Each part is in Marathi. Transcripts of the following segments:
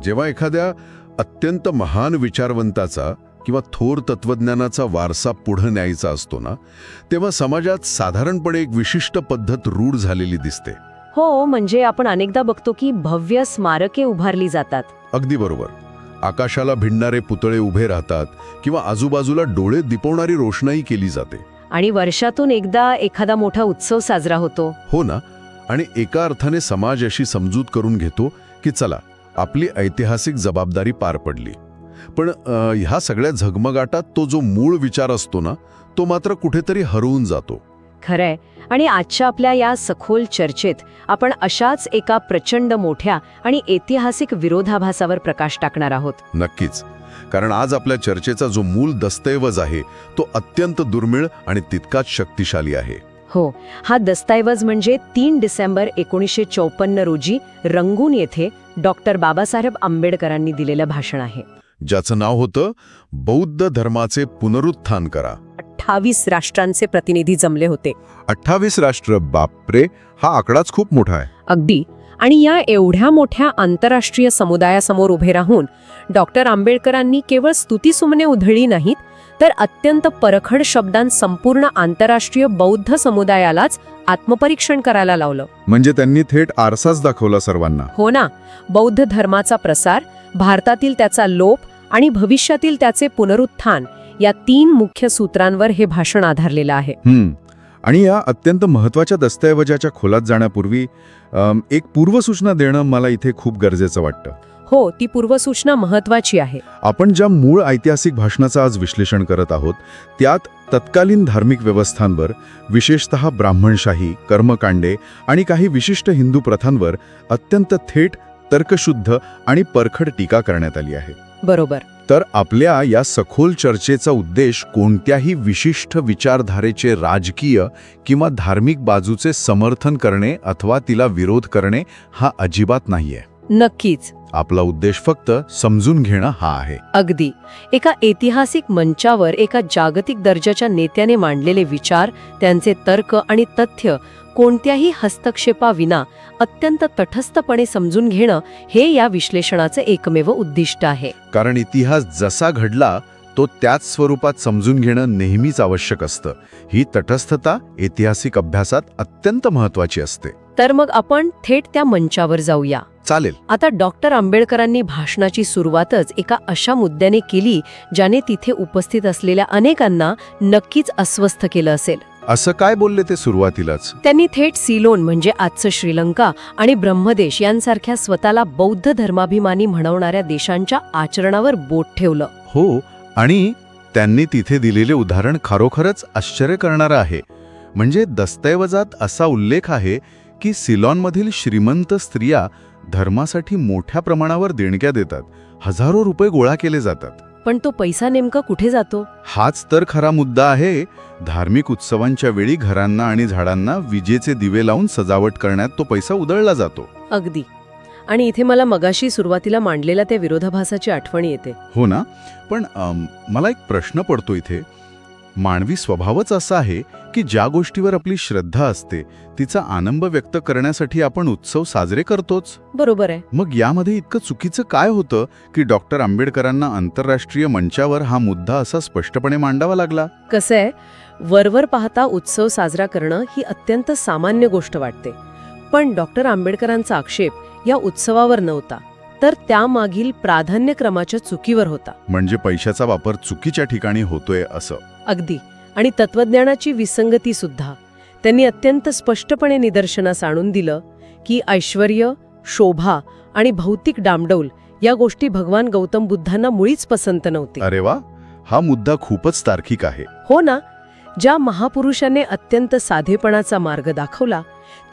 जेव्हा एखाद्या अत्यंत महान विचारवंताचा किंवा थोर तत्वज्ञानाचा वारसा पुढे न्यायचा असतो ना, तेव्हा समाजात साधारणपणे एक विशिष्ट पद्धत रूढ झालेली दिसते. हो, म्हणजे आपण अनेकदा बघतो की भव्य स्मारके उभारली जातात. अगदी बरोबर. आकाशाला भिडणारे पुतळे उभे राहतात किंवा आजूबाजूला डोळे दिपवणारी रोषणाई केली जाते. आणि वर्षातून एकदा एखादा मोठा उत्सव साजरा होतो. हो ना. आणि एका अर्थाने समाज अशी समजूत करून घेतो की चला, आपली ऐतिहासिक जबाबदारी पार पडली. पण ह्या सगळ्या झगमगाटात तो जो मूळ विचार असतो ना, तो मात्र कुठेतरी हरवून जातो. खरंय. आणि आजच्या आपल्या या सखोल चर्चेत आपण अशाच एका प्रचंड मोठ्या आणि ऐतिहासिक विरोधाभासावर प्रकाश टाकणार आहोत. नक्कीच. कारण आज आपल्या चर्चेचा जो मूळ दस्तऐवज आहे तो अत्यंत दुर्मिळ आणि तितकाच शक्तिशाली आहे. हो, हा दस्तऐवज म्हणजे 3 डिसेंबर 1954 रोजी रंगून येथे डॉक्टर बाबासाहेब आंबेडकरांनी दिलेलं भाषण आहे. ज्याचं नाव होतं बौद्ध धर्माचे पुनरुत्थान करा. 28 राष्ट्रांचे प्रतिनिधी जमले होते. 28 राष्ट्र. बापरे, हा आकडाच खूप मोठा आहे. अगदी. आणि या एवढ्या मोठ्या आंतरराष्ट्रीय समुदायासमोर उभे राहून डॉक्टर आंबेडकरांनी केवळ स्तुतीसुमने उधळली नाहीत, तर अत्यंत परखड शब्दांत संपूर्ण आंतरराष्ट्रीय बौद्ध समुदायालाच आत्मपरीक्षण करायला लावलं. म्हणजे त्यांनी थेट आरसाच दाखवला सर्वांना. हो ना. बौद्ध धर्माचा प्रसार, भारतातील त्याचा लोप आणि भविष्यातील त्याचे पुनरुत्थान या 3 मुख्य सूत्रांवर हे भाषण आधारलेलं आहे. आणि या अत्यंत महत्त्वाच्या दस्तऐवजाच्या खोलात जाण्यापूर्वी एक पूर्वसूचना देणं मला इथे खूप गरजेचं वाटतं. हो, ती पूर्वसूचना महत्त्वाची आहे. आपण ज्या मूळ ऐतिहासिक भाषणाचं आज विश्लेषण करत आहोत त्यात तत्कालीन धार्मिक व्यवस्थांवर, विशेषतः ब्राह्मणशाही, कर्मकांडे आणि काही विशिष्ट हिंदू प्रथांवर अत्यंत थेट, तर्कशुद्ध आणि परखड टीका करण्यात आली आहे. बरोबर. तर आपल्या या सखोल चर्चेचा उद्देश कोणत्याही विशिष्ट विचारधारेचे राजकीय किंवा धार्मिक बाजूचे समर्थन करणे अथवा तिला विरोध करणे हा अजिबात नाहीये. नक्कीच. आपला उद्देश फक्त समजून घेणं हा आहे. अगदी. एका ऐतिहासिक मंचावर एका जागतिक दर्जाच्या नेत्याने मांडलेले विचार, त्यांचे तर्क आणि तथ्य कोणत्याही हस्तक्षेपाविना अत्यंत तटस्थपणे समजून घेणं हे या विश्लेषणाचे एकमेव उद्दिष्ट आहे. कारण इतिहास जसा घडला तो त्याच स्वरूपात समजून घेणं नेहमीच आवश्यक असतं. ही तटस्थता ऐतिहासिक अभ्यासात अत्यंत महत्त्वाची असते. तर मग आपण थेट त्या मंचावर जाऊया. चालेल. आता डॉक्टर आंबेडकरांनी भाषणाची सुरुवातच एका अशा मुद्द्याने केली ज्याने तिथे उपस्थित असलेल्या अनेकांना नक्कीच अस्वस्थ केलं असेल. असं काय बोलले ते सुरुवातीलाच? त्यांनी थेट सिलोन म्हणजे आजचं श्रीलंका आणि ब्रह्मदेश यांसारख्या स्वतःला बौद्ध धर्माभिमानी म्हणवणाऱ्या देशांच्या आचरणावर बोट ठेवलं. हो, आणि त्यांनी तिथे दिलेले उदाहरण खरोखरच आश्चर्य करणारं आहे. म्हणजे दस्तऐवजात असा उल्लेख आहे की सिलॉनमधील श्रीमंत स्त्रिया धर्मासाठी मोठ्या प्रमाणावर देणग्या देतात. हजारो रुपये गोळा केले जातात. पण तो पैसा नेमका कुठे जातो? हाच तर खरा मुद्दा आहे. धार्मिक उत्सवांच्या वेळी घरांना आणि झाडांना विजेचे दिवे लावून सजावट करण्यात तो पैसा उधळला जातो. अगदी. आणि इथे मला मगाशी सुरुवातीला मांडलेल्या त्या विरोधाभासाची आठवण येते. हो ना. पण मला एक प्रश्न पडतो इथे. मानवी स्वभावच असा आहे की ज्या गोष्टीवर आपली श्रद्धा असते तिचा आनंद व्यक्त करण्यासाठी आपण उत्सव साजरे करतोच. बरोबर आहे. मग यामध्ये इतकं चुकीचं काय होतं की डॉक्टर आंबेडकरांना आंतरराष्ट्रीय मंचावर हा मुद्दा असा स्पष्टपणे मांडावा लागला? कसं आहे, वरवर पाहता उत्सव साजरा करणं ही अत्यंत सामान्य गोष्ट वाटते. पण डॉक्टर आंबेडकरांचा आक्षेप या उत्सवावर नव्हता, तर त्यामागील प्राधान्यक्रमाच्या चुकीवर होता. म्हणजे पैशाचा वापर चुकीच्या ठिकाणी होतोय असं. अगदी. आणि तत्वज्ञानाची विसंगती सुद्धा. त्यांनी अत्यंत स्पष्टपणे निदर्शनास आणून दिलं की ऐश्वर्य, शोभा आणि भौतिक डामडौल या गोष्टी भगवान गौतम बुद्धांना मुळीच पसंत नव्हती. अरे वा, हा मुद्दा खूपच तार्किक आहे. हो ना. ज्या महापुरुषाने अत्यंत साधेपणाचा मार्ग दाखवला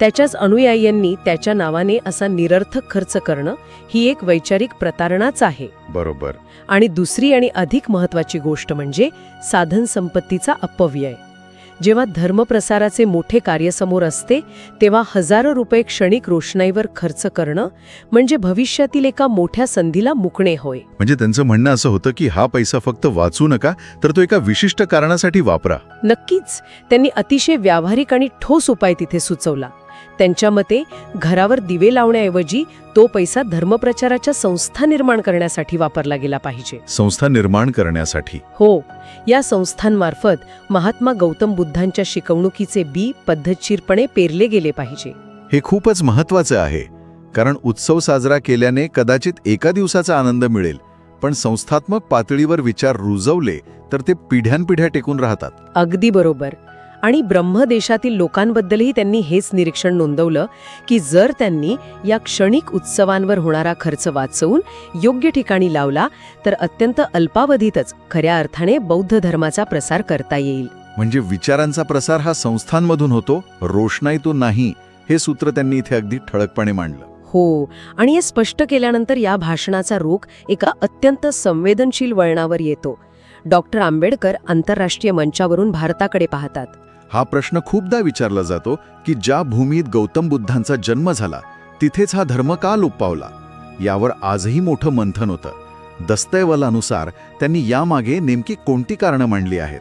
त्याच्याच अनुयायींनी त्याच्या नावाने असा निरर्थक खर्च करणं ही एक वैचारिक प्रतारणाच आहे. बरोबर. आणि दुसरी आणि अधिक महत्त्वाची गोष्ट म्हणजे साधन संपत्तीचा अपव्यय. जेव्हा धर्मप्रसाराचे मोठे कार्य समोर असते तेव्हा हजारो रुपये क्षणिक रोषणाईवर खर्च करणं म्हणजे भविष्यातील एका मोठ्या संधीला मुकणे होय. म्हणजे त्यांचं म्हणणं असं होतं की हा पैसा फक्त वाचू नका, तर तो एका विशिष्ट कारणासाठी वापरा. नक्कीच. त्यांनी अतिशय व्यावहारिक आणि ठोस उपाय तिथे सुचवला. त्यांच्या मते घरावर दिवे लावण्याऐवजी तो पैसा धर्मप्रचाराच्या संस्था निर्माण करण्यासाठी वापरला गेला पाहिजे. संस्था निर्माण करण्यासाठी. हो, या संस्थांमार्फत महात्मा गौतम बुद्धांच्या शिकवणुकीचे बी पद्धतशीरपणे पेरले गेले पाहिजे. हे खूपच महत्वाचं आहे, कारण उत्सव साजरा केल्याने कदाचित एका दिवसाचा आनंद मिळेल, पण संस्थात्मक पातळीवर विचार रुजवले तर ते पिढ्यानपिढ्या टेकून राहतात. अगदी बरोबर. आणि ब्रह्मदेशातील लोकांबद्दलही त्यांनी हेच निरीक्षण नोंदवलं की जर त्यांनी या क्षणिक उत्सवांवर होणारा खर्च वाचवून योग्य ठिकाणी लावला तर अत्यंत अल्पावधीतच खऱ्या अर्थाने बौद्ध धर्माचा प्रसार करता येईल. म्हणजे विचारांचा प्रसार हा संस्थांमधून होतो, रोषणाईतून नाही, हे सूत्र त्यांनी इथे अगदी ठळकपणे मांडलं. हो, आणि हे स्पष्ट केल्यानंतर या भाषणाचा रोख एका अत्यंत संवेदनशील वळणावर येतो. डॉक्टर आंबेडकर आंतरराष्ट्रीय मंचावरून भारताकडे पाहतात. हा प्रश्न खूपदा विचारला जातो की ज्या भूमीत गौतम बुद्धांचा जन्म झाला तिथेच हा धर्म का लोप पावला. यावर आजही मोठं मंथन होतं. दस्तऐवजानुसार त्यांनी यामागे नेमकी कोणती कारणं मांडली आहेत?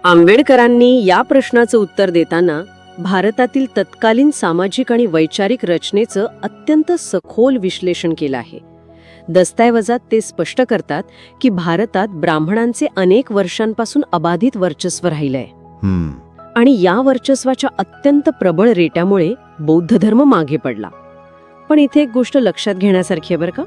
आंबेडकरांनी या प्रश्नाचं उत्तर देताना भारतातील तत्कालीन सामाजिक आणि वैचारिक रचनेचं अत्यंत सखोल विश्लेषण केलं आहे. दस्तऐवजात ते स्पष्ट करतात की भारतात ब्राह्मणांचे अनेक वर्षांपासून अबाधित वर्चस्व राहिलंय आणि या वर्चस्वाच्या अत्यंत प्रबळ रेट्यामुळे बौद्ध धर्म मागे पडला. पण इथे एक गोष्ट लक्षात घेण्यासारखी आहे बरं का.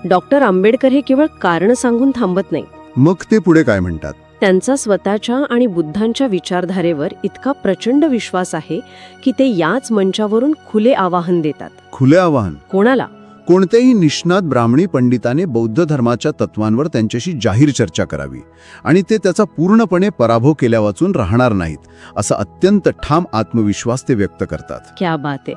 डॉक्टर आंबेडकर हे केवळ कारण सांगून थांबत नाही. मग ते पुढे काय म्हणतात? त्यांचा स्वतःच्या आणि बुद्धांच्या विचारधारेवर इतका प्रचंड विश्वास आहे की ते याच मंचावरून खुले आवाहन देतात. खुले आवाहन कोणाला? कोणत्याही निष्णात ब्राह्मणी पंडिताने बौद्ध धर्माच्या तत्वांवर त्यांच्याशी जाहीर चर्चा करावी आणि ते त्याचा पूर्णपणे पराभव केल्या वाचून राहणार नाहीत, असा अत्यंत ठाम आत्मविश्वास ते व्यक्त करतात. क्या बात आहे.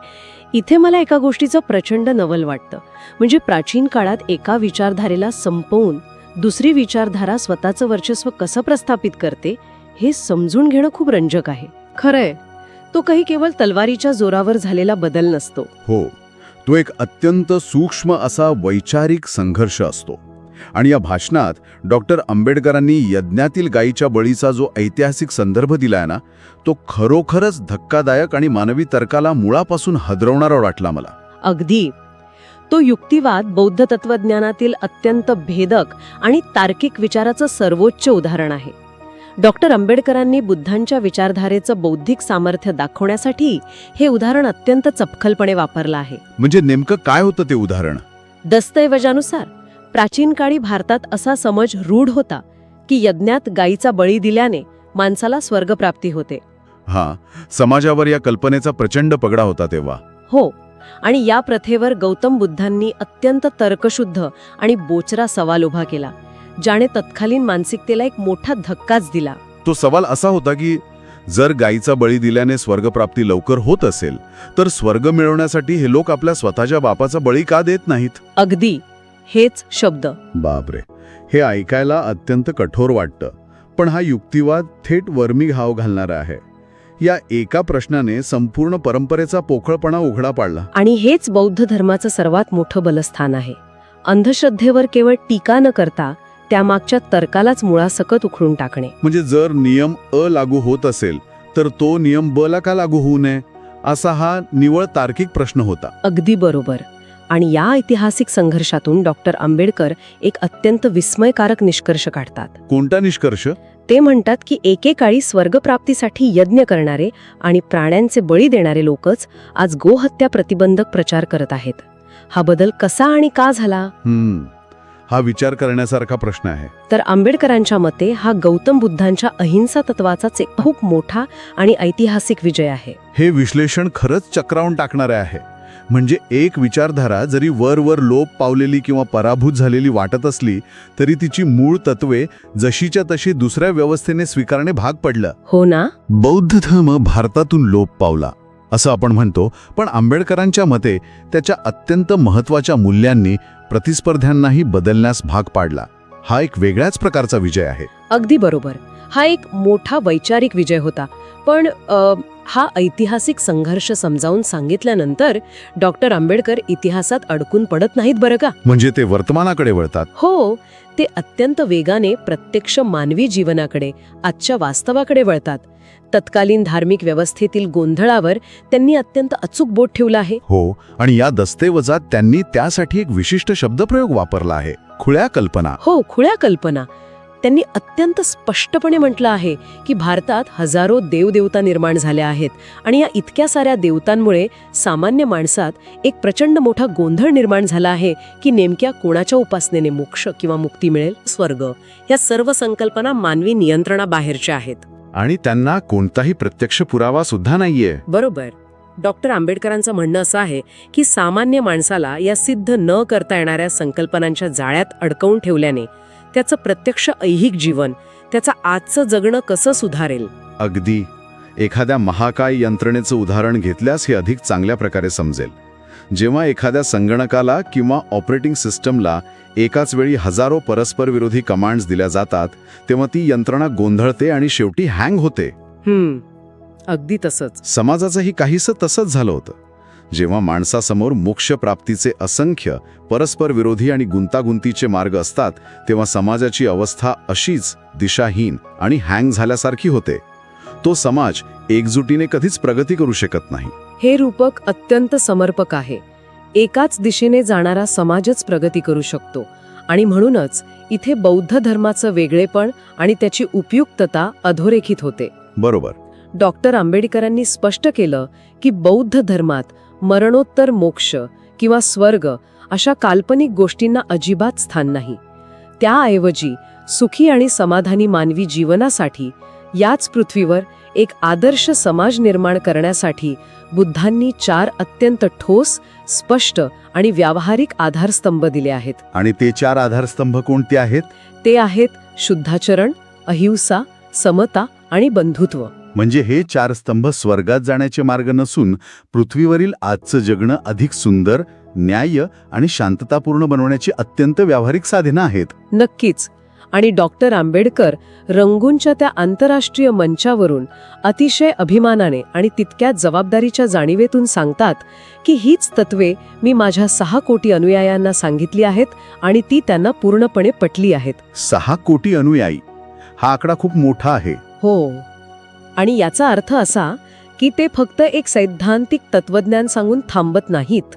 इथे मला एका गोष्टीचं प्रचंड नवल वाटतं. म्हणजे प्राचीन काळात एका विचारधारेला संपवून दुसरी विचारधारा स्वतःचं वर्चस्व कसं प्रस्थापित करते हे समजून घेणं खूप रंजक आहे. खरंय, तो काही केवळ तलवारीच्या जोरावर झालेला बदल नसतो. हो, तो एक अत्यंत सूक्ष्म असा वैचारिक संघर्ष असतो. आणि या भाषणात डॉक्टर आंबेडकरांनी यज्ञातील गायीच्या बळीचा जो ऐतिहासिक संदर्भ दिलाय ना, तो खरोखरच धक्कादायक आणि मानवी तर्काला मुळापासून हदरवणारा वाटला मला. अगदी. तो युक्तिवाद बौद्ध तत्वज्ञानातील अत्यंत भेदक आणि तार्किक विचाराचं सर्वोच्च उदाहरण आहे. डॉक्टर आंबेडकरांनी बुद्धांच्या विचारधारेचं बौद्धिक सामर्थ्य दाखवण्यासाठी हे उदाहरण अत्यंत चपखलपणे वापरलं आहे. म्हणजे नेमकं काय होतं ते उदाहरण? दस्तऐवजानुसार प्राचीन काळी भारतात असा समज रूढ होता की यज्ञात गायीचा बळी दिल्याने माणसाला स्वर्गप्राप्ती होते. हां, समाजावर या कल्पनेचा प्रचंड पगडा होता तेव्हा. हो, आणि या प्रथेवर गौतम बुद्धांनी अत्यंत तर्कशुद्ध आणि बोचरा सवाल उभा केला, ज्याने तत्कालीन मानसिकतेला एक मोठा धक्काच दिला. तो सवाल असा होता की जर गायीचा बळी दिल्याने स्वर्गप्राप्ती लवकर होत असेल तर स्वर्ग मिळवण्यासाठी हे लोक आपल्या स्वतःच्या बापाचा बळी का देत नाहीत? अगदी हेच शब्द. बापरे, हे ऐकायला अत्यंत कठोर वाटतं, पण हा युक्तिवाद थेट वर्मी घाव घालणारा आहे. या एका प्रश्नाने संपूर्ण परंपरेचा पोकळपणा उघडा पाडला. आणि हेच बौद्ध धर्माचं सर्वात मोठं बलस्थान आहे. अंधश्रद्धेवर केवळ टीका न करता त्यामागच्या तर्कालाच मुळासकट उखडून टाकणे. म्हणजे जर नियम अ लागू होत असेल तर तो नियम ब ला का लागू होऊ नये, असा हा निव्वळ तार्किक प्रश्न होता. अगदी बरोबर. आणि या ऐतिहासिक संघर्षातून डॉक्टर आंबेडकर एक अत्यंत विस्मयकारक निष्कर्ष काढतात. कोणता निष्कर्ष? ते म्हणतात की एकेकाळी स्वर्गप्राप्तीसाठी यज्ञ करणारे आणि प्राण्यांचे बळी देणारे लोकच आज गोहत्या प्रतिबंधक प्रचार करत आहेत. हा बदल कसा आणि का झाला? हा विचार करण्यासारखा प्रश्न आहे. तर आंबेडकरांच्या मते हा गौतम बुद्धांच्या अहिंसा तत्वाचाच एक खूप मोठा आणि ऐतिहासिक विजय आहे. हे विश्लेषण खरंच चक्रावून टाकणारे आहे. म्हणजे एक विचारधारा जरी वर लोप पावलेली किंवा पराभूत झालेली वाटत असली तरी तिची मूळ तत्वे जशीच्या तशी दुसऱ्या व्यवस्थेने स्वीकारणे भाग पडलं. हो ना. बौद्ध धर्म भारतातून लोप पावला असं आपण म्हणतो, पण आंबेडकरांच्या मते त्याच्या अत्यंत महत्त्वाच्या मूल्यांनी प्रतिस्पर्ध्यांनाही बदलण्यास भाग पाडला. हा एक वेगळ्याच प्रकारचा विजय आहे. अगदी बरोबर. हा एक मोठा वैचारिक विजय होता. पण हा ऐतिहासिक संघर्ष समजावून सांगितल्यानंतर डॉक्टर आंबेडकर इतिहासात अडकून पडत नाहीत बरं का. म्हणजे ते वर्तमानाकडे वळतात. हो, ते अत्यंत वेगाने प्रत्यक्ष मानवी जीवनाकडे, आजच्या वास्तवाकडे वळतात. तत्कालीन धार्मिक व्यवस्थेतील गोंधळावर त्यांनी अत्यंत अचूक बोट ठेवलं आहे. हो, आणि या दस्तऐवजात त्यांनी त्यासाठी एक विशिष्ट शब्दप्रयोग वापरला आहे, खुळ्या कल्पना. हो, खुळ्या कल्पना. त्यांनी अत्यंत स्पष्टपणे म्हटलं आहे की भारतात हजारो देवदेवता निर्माण झाल्या आहेत आणि या इतक्या साऱ्या देवतांमुळे सामान्य माणसात एक प्रचंड मोठा गोंधळ निर्माण झाला आहे की नेमक्या कोणाच्या उपासनेने मोक्ष किंवा मुक्ती मिळेल, स्वर्ग. या सर्व संकल्पना मानवी नियंत्रणाबाहेरच्या आहेत. आणि त्यांना कोणताही प्रत्यक्ष पुरावा सुद्धा नाहीये. बरोबर. डॉक्टर आंबेडकरांचं म्हणणं असं आहे की सामान्य माणसाला या सिद्ध न करता येणाऱ्या संकल्पनांच्या जाळ्यात अडकवून ठेवल्याने त्याचं प्रत्यक्ष ऐहिक जीवन, त्याचं आजचं जगणं कसं सुधारेल. अगदी. एखाद्या महाकाय यंत्रणेचं उदाहरण घेतल्यास हे अधिक चांगल्या प्रकारे समजेल. जेव्हा एखाद्या संगणकाला किंवा ऑपरेटिंग सिस्टमला एकाच वेळी हजारो परस्पर विरोधी कमांड्स दिल्या जातात, तेव्हा ती यंत्रणा गोंधळते आणि शेवटी हँग होते. अगदी तसंच. समाजाचंही काहीसं तसंच झालं होतं. जेव्हा माणसासमोर मोक्षप्राप्तीचे असंख्य परस्पर विरोधी आणि गुंतागुंतीचे मार्ग असतात, तेव्हा समाजाची अवस्था अशीच दिशाहीन आणि हँग झाल्यासारखी होते. तो समाज एकजुटीने कधीच प्रगती करू शकत नाही. हे रूपक अत्यंत समर्पक आहे. एकाच दिशेने जाणारा समाजच प्रगती करू शकतो आणि म्हणूनच इथे बौद्ध धर्माचं वेगळेपण आणि त्याची उपयुक्तता अधोरेखित होते. बरोबर. डॉक्टर आंबेडकरांनी स्पष्ट केलं की बौद्ध धर्मात मरणोत्तर मोक्ष किंवा स्वर्ग अशा काल्पनिक गोष्टींना अजिबात स्थान नाही. त्याऐवजी सुखी आणि समाधानी मानवी जीवनासाठी याच पृथ्वीवर एक आदर्श समाज निर्माण करण्यासाठी बुद्धांनी 4 अत्यंत ठोस, स्पष्ट आणि व्यावहारिक आधारस्तंभ दिले आहेत. आणि ते 4 आधारस्तंभ कोणते आहेत? ते आहेत शुद्धाचरण, अहिंसा, समता आणि बंधुत्व. म्हणजे हे 4 स्तंभ स्वर्गात जाण्याचे मार्ग नसून पृथ्वीवरील आजचं जगणं अधिक सुंदर, न्याय्य आणि शांततापूर्ण बनवण्याची अत्यंत व्यावहारिक साधनं आहेत. नक्कीच. आणि डॉक्टर आंबेडकर रंगूनच्या त्या आंतरराष्ट्रीय मंचावरून अतिशय अभिमानाने आणि तितक्याच जबाबदारीच्या जाणीवेतून सांगतात की हीच तत्वे मी माझ्या 6 कोटी अनुयायांना सांगितली आहेत आणि ती त्यांना पूर्णपणे पटली आहेत. 6 कोटी अनुयायी हा आकडा खूप मोठा आहे. हो. आणि याचा अर्थ असा की ते फक्त एक सैद्धांतिक तत्वज्ञान सांगून थांबत नाहीत,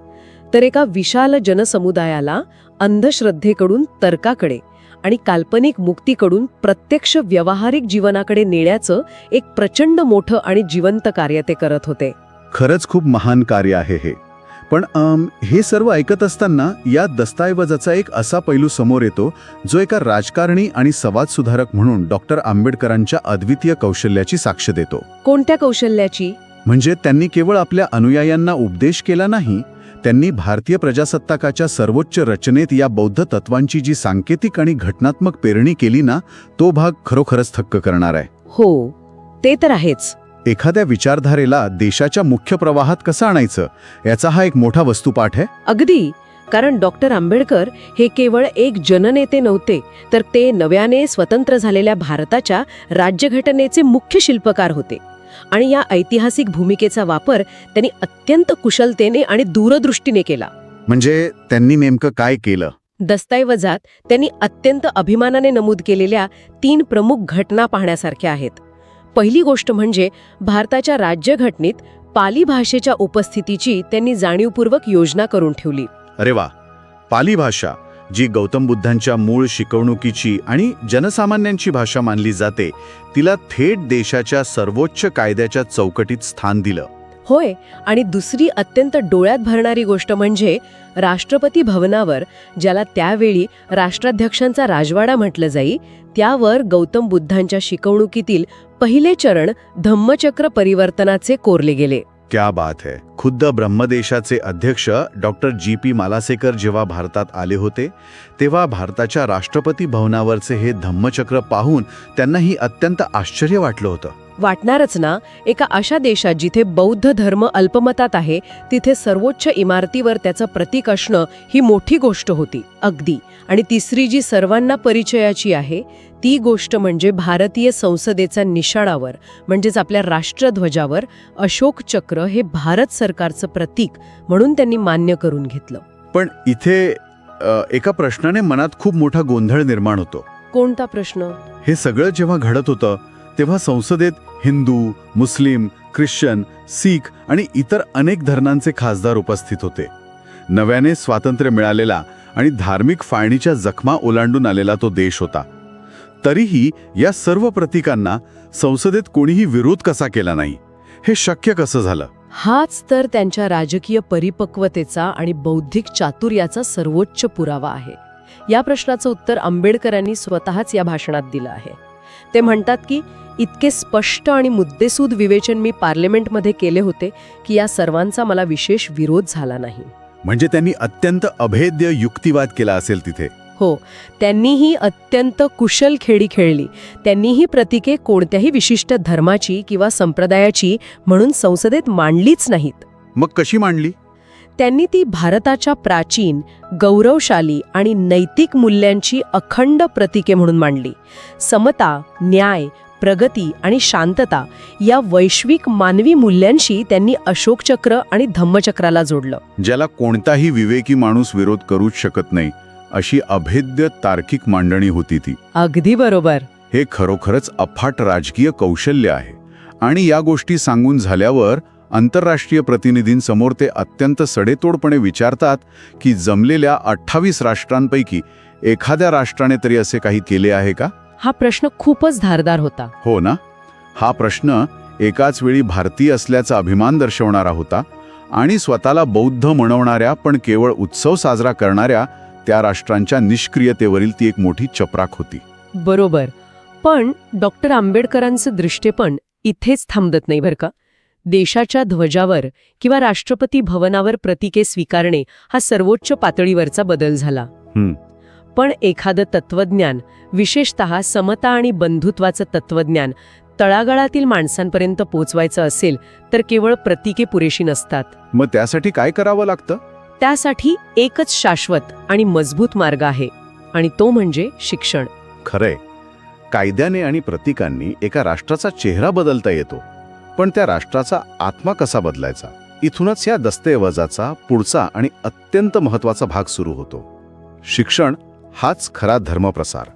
तर एका विशाल जनसमुदायाला अंधश्रद्धेकडून तर्काकडे आणि काल्पनिक मुक्तीकडून प्रत्यक्ष व्यावहारिक जीवनाकडे नेण्याचं एक प्रचंड मोठं आणि जिवंत कार्य ते करत होते. खरंच खूप महान कार्य आहे हे. पण हे सर्व ऐकत असताना या दस्तऐवजाचा एक असा पैलू समोर येतो जो एका राजकारणी आणि संवाद सुधारक म्हणून डॉक्टर आंबेडकरांच्या अद्वितीय कौशल्याची साक्ष देतो. कोणत्या कौशल्याची? म्हणजे त्यांनी केवळ आपल्या अनुयायांना उपदेश केला नाही, त्यांनी भारतीय प्रजासत्ताकाच्या सर्वोच्च रचनेत या बौद्ध तत्वांची जी सांकेतिक आणि घटनात्मक पेरणी केली ना, तो भाग खरोखरच थक्क करणार आहे. हो, ते तर आहेच. एखाद्या विचारधारेला देशाच्या मुख्य प्रवाहात कसं आणायचं याचा हा एक मोठा वस्तुपाठ आहे. अगदी. कारण डॉक्टर आंबेडकर हे केवळ एक जननेते नव्हते, तर ते नव्याने स्वतंत्र झालेल्या भारताच्या राज्यघटनेचे मुख्य शिल्पकार होते. आणि या ऐतिहासिक भूमिकेचा वापर त्यांनी अत्यंत कुशलतेने आणि दूरदृष्टीने केला. म्हणजे त्यांनी नेमकं काय केलं? दस्तऐवजात त्यांनी अत्यंत अभिमानाने नमूद केलेल्या 3 प्रमुख घटना पाहण्यासारख्या आहेत. पहिली गोष्ट म्हणजे भारताच्या राज्यघटनेत पाली भाषेच्या उपस्थितीची त्यांनी जाणीवपूर्वक योजना करून ठेवली. अरे वा. पाली भाषा, जी गौतम बुद्धांच्या मूळ शिकवणुकीची आणि जनसामान्यांची भाषा मानली जाते, तिला थेट देशाच्या सर्वोच्च कायद्याच्या चौकटीत स्थान दिलं. होय. आणि दुसरी अत्यंत डोळ्यात भरणारी गोष्ट म्हणजे राष्ट्रपती भवनावर, ज्याला त्यावेळी राष्ट्राध्यक्षांचा राजवाडा म्हटलं जाई, त्यावर गौतम बुद्धांच्या शिकवणुकीतील पहिले चरण धम्मचक्र परिवर्तनाचे कोरले गेले. क्या बात है. खुद्द ब्रह्मदेशाचे अध्यक्ष डॉक्टर जी.पी. मालासेकर जेव्हा भारतात आले होते, तेव्हा भारताच्या राष्ट्रपती भवनावरचे हे धम्मचक्र पाहून त्यांनाही अत्यंत आश्चर्य वाटलं होतं. वाटणारच ना. एका अशा देशात जिथे बौद्ध धर्म अल्पमतात आहे, तिथे सर्वोच्च इमारतीवर त्याचं प्रतीक असणं ही मोठी गोष्ट होती. अगदी. आणि तिसरी जी सर्वांना परिचयाची आहे ती गोष्ट म्हणजे भारतीय संसदेच्या निशाणावर, म्हणजेच आपल्या राष्ट्रध्वजावर अशोक चक्र हे भारत सरकारचं प्रतीक म्हणून त्यांनी मान्य करून घेतलं. पण इथे एका प्रश्नाने मनात खूप मोठा गोंधळ निर्माण होतो. कोणता प्रश्न? हे सगळं जेव्हा घडत होतं तेव्हा संसदेत हिंदू, मुस्लिम, ख्रिश्चन, सीख आणि इतर अनेक धर्मांचे खासदार उपस्थित होते. नव्याने स्वातंत्र्य मिळालेला आणि धार्मिक फाळणीच्या जखमा ओलांडून आलेला तो देश होता. तरीही या सर्व प्रतीकांना संसदेत कोणीही विरोध कसा केला नाही? हे शक्य कसं झालं? हाच तर त्यांच्या राजकीय परिपक्वतेचा आणि बौद्धिक चातुर्याचा सर्वोच्च पुरावा आहे. या प्रश्नाचं उत्तर आंबेडकरांनी स्वतःच या भाषणात दिलं आहे. ते म्हणतात की इतके स्पष्ट आणि मुद्देसूद विवेचन मी पार्लमेंटमध्ये केले होते की या सर्वांचा मला विशेष विरोध झाला नाही. म्हणजे त्यांनी अत्यंत अभेद्य युक्तिवाद केला असेल तिथे. हो, त्यांनीही अत्यंत कुशल खेळी खेळली. त्यांनीही प्रतीके कोणत्याही विशिष्ट धर्माची किंवा संप्रदायाची म्हणून संसदेत मांडलीच नाहीत. मग कशी मांडली? त्यांनी ती भारताच्या प्राचीन, गौरवशाली आणि नैतिक मूल्यांची अखंड प्रतीके म्हणून मांडली. समता, न्याय, प्रगती आणि शांतता या वैश्विक मानवी मूल्यांशी त्यांनी अशोकचक्र आणि धम्मचक्राला जोडलं. ज्याला कोणताही विवेकी माणूस विरोध करूच शकत नाही अशी अभेद्य तार्किक मांडणी होती ती. अगदी बरोबर. हे खरोखरच अफाट राजकीय कौशल्य आहे. आणि या गोष्टी सांगून झाल्यावर आंतरराष्ट्रीय प्रतिनिधींसमोर ते अत्यंत सडेतोडपणे विचारतात की जमलेल्या 28 राष्ट्रांपैकी एखाद्या राष्ट्राने तरी असे काही केले आहे का? हा प्रश्न खूपच धारदार होता. हो ना? हा प्रश्न एकाच वेळी भारतीय असल्याचा अभिमान दर्शवणारा होता आणि स्वतःला बौद्ध म्हणवणाऱ्या पण केवळ उत्सव साजरा करणाऱ्या त्या राष्ट्रांच्या निष्क्रियतेवरील ती एक मोठी चपराक होती. बरोबर. पण डॉक्टर आंबेडकरांचं दृष्टिकोन इथेच थांबत नाही बरं का. देशाच्या ध्वजावर किंवा राष्ट्रपती भवनावर प्रतीके स्वीकारणे हा सर्वोच्च पातळीवरचा बदल झाला. पण एखादं तत्वज्ञान, विशेषतः समता आणि बंधुत्वाचं तत्वज्ञान तळागाळातील माणसांपर्यंत पोचवायचं असेल तर केवळ प्रतीके पुरेशी नसतात. मग त्यासाठी काय करावं लागतं? त्यासाठी एकच शाश्वत आणि मजबूत मार्ग आहे आणि तो म्हणजे शिक्षण. खरंय, कायद्याने आणि प्रतीकांनी एका राष्ट्राचा चेहरा बदलता येतो, पण त्या राष्ट्राचा आत्मा कसा बदलायचा? इथूनच या दस्तऐवजाचा पुढचा आणि अत्यंत महत्त्वाचा भाग सुरू होतो. शिक्षण हाच खरा धर्मप्रसार.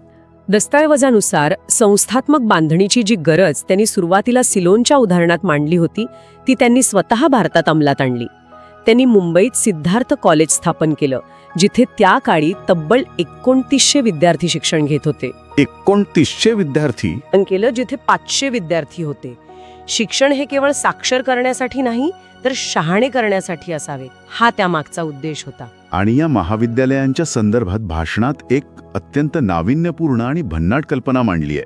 दस्तऐवजानुसार संस्थात्मक बांधणीची जी गरज त्यांनी सुरुवातीला सिलोनच्या उदाहरणात मांडली होती ती त्यांनी स्वतः भारतात अंमलात आणली. त्यांनी मुंबईत सिद्धार्थ कॉलेज स्थापन केलं, जिथे त्या काळी तब्बल 2900 विद्यार्थी शिक्षण घेत होते. 2900 विद्यार्थी? केलं जिथे 500 विद्यार्थी होते. शिक्षण हे केवळ साक्षर करण्यासाठी नाही तर शहाणे करण्यासाठी असावे, हा त्यामागचा उद्देश होता. आणि या महाविद्यालयांच्या संदर्भात भाषणात एक अत्यंत नाविन्यपूर्ण आणि भन्नाट कल्पना मांडली आहे,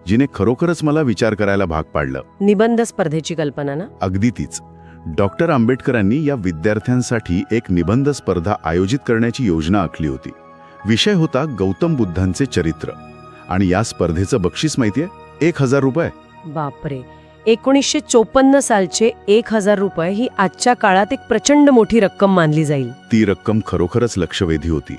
जिने खरोखरच मला विचार करायला भाग पाडलं. निबंध स्पर्धेची कल्पना ना? अगदी तीच. डॉक्टर आंबेडकरांनी या विद्यार्थ्यांसाठी एक निबंध स्पर्धा आयोजित करण्याची योजना आखली होती. विषय होता गौतम बुद्धांचे चरित्र. आणि या स्पर्धेचं बक्षीस माहितीये? 1000 रुपये. बापरे. 1954 सालचे 1000 रुपये ही आजच्या काळात एक प्रचंड मोठी रक्कम मानली जाईल. ती रक्कम खरोखरच लक्षवेधी होती.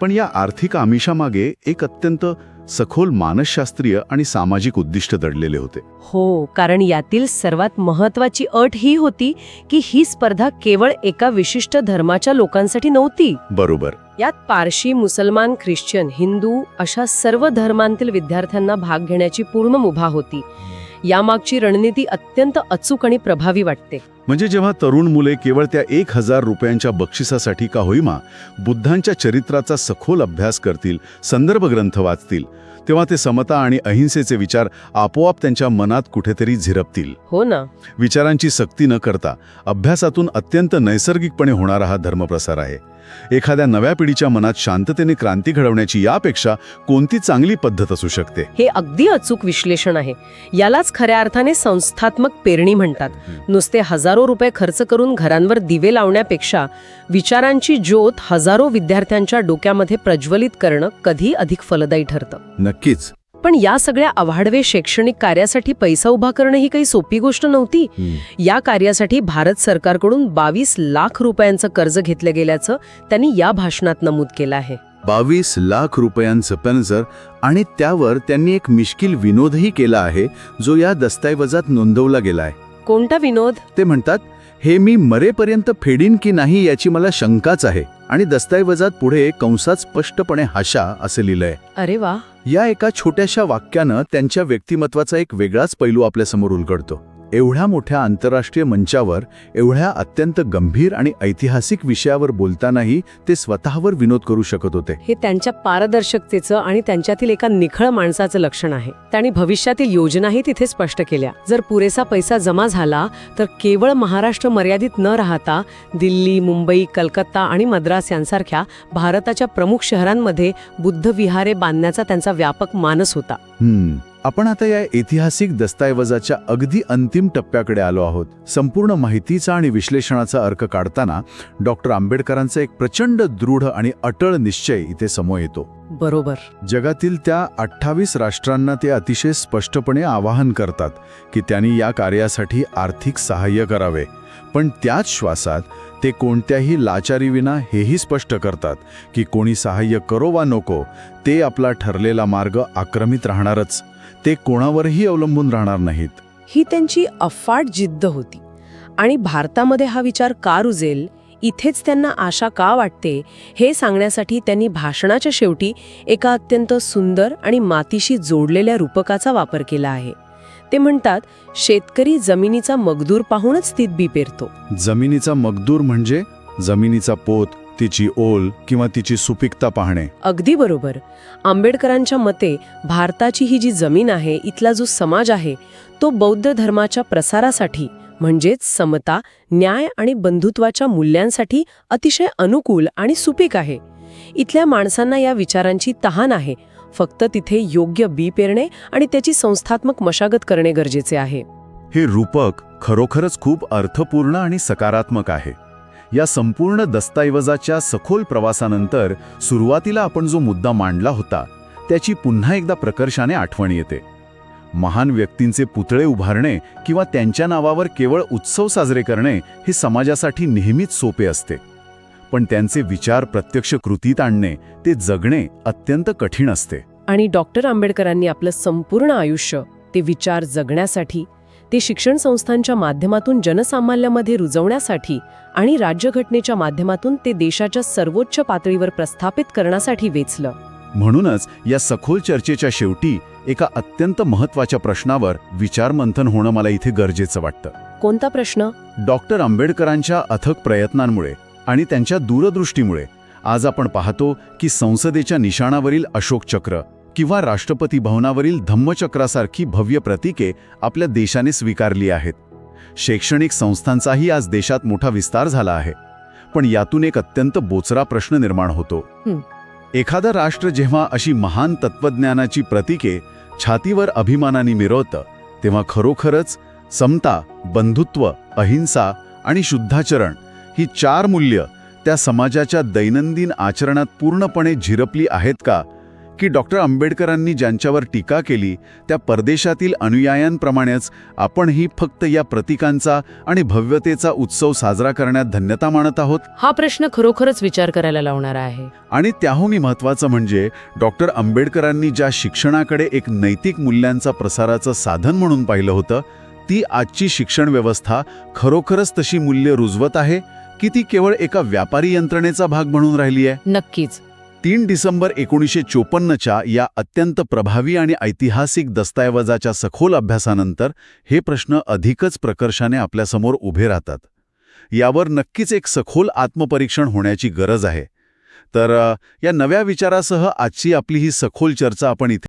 पण या आर्थिक आमिषामागे एक अत्यंत सखोल मानसशास्त्रीय आणि सामाजिक उद्दिष्ट दडलेले होते. हो, कारण यातील सर्वात महत्वाची अट ही होती की ही स्पर्धा केवळ एका विशिष्ट धर्माच्या लोकांसाठी नव्हती. बरोबर. यात पारशी, मुसलमान, ख्रिश्चन, हिंदू अशा सर्व धर्मांतील विद्यार्थ्यांना भाग घेण्याची पूर्ण मुभा होती. यामागची रणनीती अत्यंत अचूक आणि प्रभावी वाटते. म्हणजे जेव्हा तरुण मुले केवळ त्या 1000 रुपयांच्या बक्षिसासाठी का होईना बुद्धांच्या चरित्राचा सखोल अभ्यास करतील, संदर्भ ग्रंथ वाचतील, तेव्हा ते समता आणि अहिंसेचे विचार आपोआप त्यांच्या मनात कुठेतरी झिरपतील. हो ना. विचारांची सक्ती न करता अभ्यासातून अत्यंत नैसर्गिकपणे होणारा हा धर्मप्रसार आहे. एखाद्या नव्या पिढीच्या मनात शांततेने क्रांती घडवण्याची यापेक्षा कोणती चांगली पद्धत असू शकते? हे अगदी अचूक विश्लेषण आहे. यालाच खऱ्या अर्थाने संस्थात्मक पेरणी म्हणतात. नुसते हजारो रुपये खर्च करून घरांवर दिवे लावण्यापेक्षा विचारांची ज्योत हजारो विद्यार्थ्यांच्या डोक्यामध्ये प्रज्वलित करणं कधी अधिक फलदायी ठरतं. नक्कीच. पण या सगळ्या अवाढव्य शैक्षणिक कार्यासाठी पैसा उभा करणं ही काही सोपी गोष्ट नव्हती. या कार्यासाठी भारत सरकारकडून 22 लाख रुपयांचं कर्ज घेतलं गेल्याचं त्यांनी या भाषणात नमूद केलं आहे. 22 लाख रुपयांचं कर्ज. आणि त्यावर त्यांनी एक मिश्किल विनोदही केला आहे, जो या दस्तऐवजात नोंदवला गेला आहे. कोणता विनोद? ते म्हणतात, हे मी मरेपर्यंत फेडीन की नाही याची मला शंकाच आहे. आणि दस्तऐवजात पुढे कंसात स्पष्टपणे हाशा असे लिहिलंय. अरे वा. या एका छोट्याशा वाक्यानं त्यांच्या व्यक्तिमत्वाचा एक वेगळाच पैलू आपल्यासमोर उलगडतो. एवढ्या मोठ्या आंतरराष्ट्रीय मंचावर एवढ्या अत्यंत गंभीर आणि ऐतिहासिक विषयावर बोलतानाही ते स्वतःवर विनोद करू शकत होते. हे त्यांच्या पारदर्शकतेचं आणि त्यांच्यातील एका निखळ माणसाचं लक्षण आहे. त्यांनी भविष्यातील योजनाही तिथे स्पष्ट केल्या. जर पुरेसा पैसा जमा झाला तर केवळ महाराष्ट्र मर्यादित न राहता दिल्ली, मुंबई, कलकत्ता आणि मद्रास यांसारख्या भारताच्या प्रमुख शहरांमध्ये बुद्ध विहारे बांधण्याचा त्यांचा व्यापक मानस होता. आपण आता या ऐतिहासिक दस्तऐवजाच्या अगदी अंतिम टप्प्याकडे आलो आहोत. संपूर्ण माहितीचा आणि विश्लेषणाचा अर्क काढताना डॉक्टर आंबेडकरांचा एक प्रचंड दृढ आणि अटळ निश्चय इथे समोर येतो. बरोबर. जगातील त्या 28 राष्ट्रांना ते अतिशय स्पष्टपणे आवाहन करतात की त्यांनी या कार्यासाठी आर्थिक सहाय्य करावे. पण त्याच श्वासात ते कोणत्याही लाचारीविना हेही स्पष्ट करतात की कोणी सहाय्य करो वा नको, ते आपला ठरलेला मार्ग आक्रमित राहणारच. ते कोणावरही अवलंबून राहणार नाहीत. ही त्यांची अफाट जिद्द होती. आणि भारतामध्ये हा विचार का रुजेल, इथेच त्यांना आशा का वाटते, हे सांगण्यासाठी त्यांनी भाषणाच्या शेवटी एका अत्यंत सुंदर आणि मातीशी जोडलेल्या रूपकाचा वापर केला आहे. ते म्हणतात, शेतकरी जमिनीचा मजदूर पाहूनच तीत बी पेरतो. जमिनीचा मजदूर म्हणजे जमिनीचा पोत, तिची ओल किंवा तिची सुपीकता पाहणे. अगदी बरोबर. आंबेडकरांच्या मते भारताची ही जी जमीन आहे, इथला जो समाज आहे, तो बौद्ध धर्माच्या प्रसारासाठी म्हणजेच समता, न्याय आणि बंधुत्वाच्या मूल्यांसाठी अतिशय अनुकूल आणि सुपीक आहे. इथल्या माणसांना या विचारांची तहान आहे. फक्त तिथे योग्य बी पेरणे आणि त्याची संस्थात्मक मशागत करणे गरजेचे आहे. हे रूपक खरोखरच खूप अर्थपूर्ण आणि सकारात्मक आहे. या संपूर्ण दस्तऐवजाच्या सखोल प्रवासानंतर सुरुवातीला आपण जो मुद्दा मांडला होता त्याची पुन्हा एकदा प्रकर्षाने आठवण येते. महान व्यक्तींचे पुतळे उभारणे किंवा त्यांच्या नावावर केवळ उत्सव साजरे करणे हे समाजासाठी नेहमीच सोपे असते. पण त्यांचे विचार प्रत्यक्ष कृतीत आणणे, ते जगणे अत्यंत कठीण असते. आणि डॉक्टर आंबेडकरांनी आपलं संपूर्ण आयुष्य ते विचार जगण्यासाठी, ते शिक्षण संस्थांच्या माध्यमातून जनसामान्यामध्ये रुजवण्यासाठी आणि राज्यघटनेच्या माध्यमातून ते देशाच्या सर्वोच्च पातळीवर प्रस्थापित करण्यासाठी वेचलं. म्हणूनच या सखोल चर्चेच्या शेवटी एका अत्यंत महत्त्वाच्या प्रश्नावर विचारमंथन होणं मला इथे गरजेचं वाटतं. कोणता प्रश्न? डॉक्टर आंबेडकरांच्या अथक प्रयत्नांमुळे आणि त्यांच्या दूरदृष्टीमुळे आज आपण पाहतो की संसदेच्या निशाणावरील अशोक चक्र किंवा राष्ट्रपती भवनावरील धम्मचक्रासारखी भव्य प्रतीके आपल्या देशाने स्वीकारली आहेत. शैक्षणिक संस्थांचाही आज देशात मोठा विस्तार झाला आहे. पण यातून एक अत्यंत बोचरा प्रश्न निर्माण होतो. एखादं राष्ट्र जेव्हा अशी महान तत्त्वज्ञानाची प्रतीके छातीवर अभिमानाने मिरवतं, तेव्हा खरोखरच समता, बंधुत्व, अहिंसा आणि शुद्धाचरण ही 4 मूल्य त्या समाजाच्या दैनंदिन आचरणात पूर्णपणे झिरपली आहेत का? की डॉक्टर आंबेडकरांनी ज्यांच्यावर टीका केली त्या परदेशातील अनुयायांप्रमाणेच आपणही फक्त या प्रतीकांचा आणि भव्यतेचा उत्सव साजरा करण्यात धन्यता मानत आहोत? हा प्रश्न खरोखरच विचार करायला लावणारा आहे. आणि त्याहूनही महत्त्वाचं म्हणजे डॉक्टर आंबेडकरांनी ज्या शिक्षणाकडे एक नैतिक मूल्यांचा प्रसाराचं साधन म्हणून पाहिलं होतं, ती आजची शिक्षण व्यवस्था खरोखरच तशी मूल्य रुजवत आहे की ती केवळ एका व्यापारी यंत्रणेचा भाग म्हणून राहिली आहे? नक्कीच. 3 डिसेंबर 1954च्या या अत्यंत प्रभावी आणि ऐतिहासिक दस्तऐवजाच्या सखोल अभ्यासानंतर हे प्रश्न अधिकच प्रकर्षाने आपल्यासमोर उभे राहतात. यावर नक्कीच एक सखोल आत्मपरीक्षण होण्याची गरज आहे. तर या नव्या विचारासह आजची आपली ही सखोल चर्चा आपण इथे